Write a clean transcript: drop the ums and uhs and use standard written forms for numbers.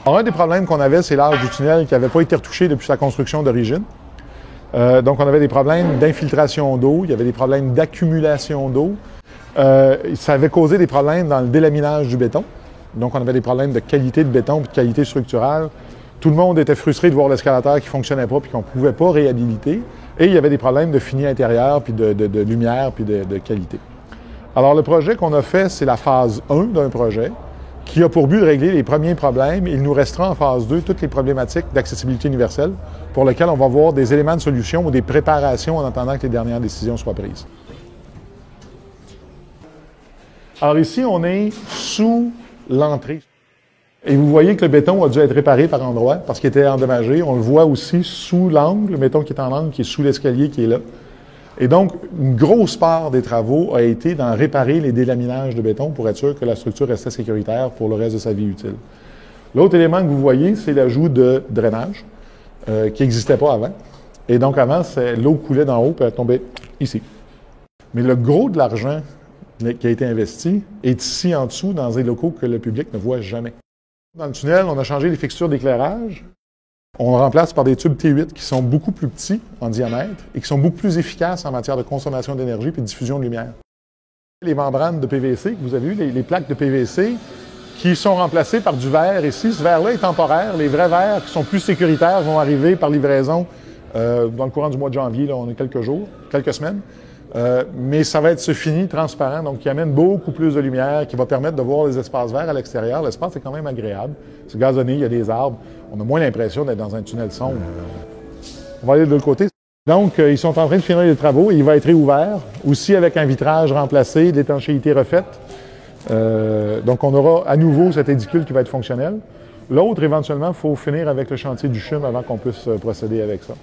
Alors, un des problèmes qu'on avait, c'est l'âge du tunnel qui n'avait pas été retouché depuis sa construction d'origine. Donc, on avait des problèmes d'infiltration d'eau, il y avait des problèmes d'accumulation d'eau. Ça avait causé des problèmes dans le délaminage du béton. Donc, on avait des problèmes de qualité de béton et de qualité structurale. Tout le monde était frustré de voir l'escalator qui ne fonctionnait pas et qu'on ne pouvait pas réhabiliter. Et il y avait des problèmes de fini intérieur, puis de lumière, puis de qualité. Alors, le projet qu'on a fait, c'est la phase 1 d'un projet qui a pour but de régler les premiers problèmes. Il nous restera en phase 2 toutes les problématiques d'accessibilité universelle pour lesquelles on va voir des éléments de solution ou des préparations en attendant que les dernières décisions soient prises. Alors ici, on est sous l'entrée. Et vous voyez que le béton a dû être réparé par endroits parce qu'il était endommagé. On le voit aussi sous l'angle, le béton qui est en angle, qui est sous l'escalier qui est là. Et donc, une grosse part des travaux a été d'en réparer les délaminages de béton pour être sûr que la structure restait sécuritaire pour le reste de sa vie utile. L'autre élément que vous voyez, c'est l'ajout de drainage qui n'existait pas avant. Et donc, avant, l'eau coulait d'en haut puis elle tombait ici. Mais le gros de l'argent qui a été investi est ici en dessous, dans des locaux que le public ne voit jamais. Dans le tunnel, on a changé les fixtures d'éclairage. On remplace par des tubes T8 qui sont beaucoup plus petits en diamètre et qui sont beaucoup plus efficaces en matière de consommation d'énergie et de diffusion de lumière. Les membranes de PVC que vous avez vues, les plaques de PVC qui sont remplacées par du verre ici. Ce verre-là est temporaire. Les vrais verres qui sont plus sécuritaires vont arriver par livraison dans le courant du mois de janvier. Là, on a quelques jours, quelques semaines. Mais ça va être ce fini transparent, donc qui amène beaucoup plus de lumière, qui va permettre de voir les espaces verts à l'extérieur. L'espace est quand même agréable. C'est gazonné, il y a des arbres. On a moins l'impression d'être dans un tunnel sombre. On va aller de l'autre côté. Donc, ils sont en train de finir les travaux et il va être réouvert, aussi avec un vitrage remplacé, de l'étanchéité refaite. Donc, on aura à nouveau cet édicule qui va être fonctionnel. L'autre, éventuellement, il faut finir avec le chantier du CHUM avant qu'on puisse procéder avec ça.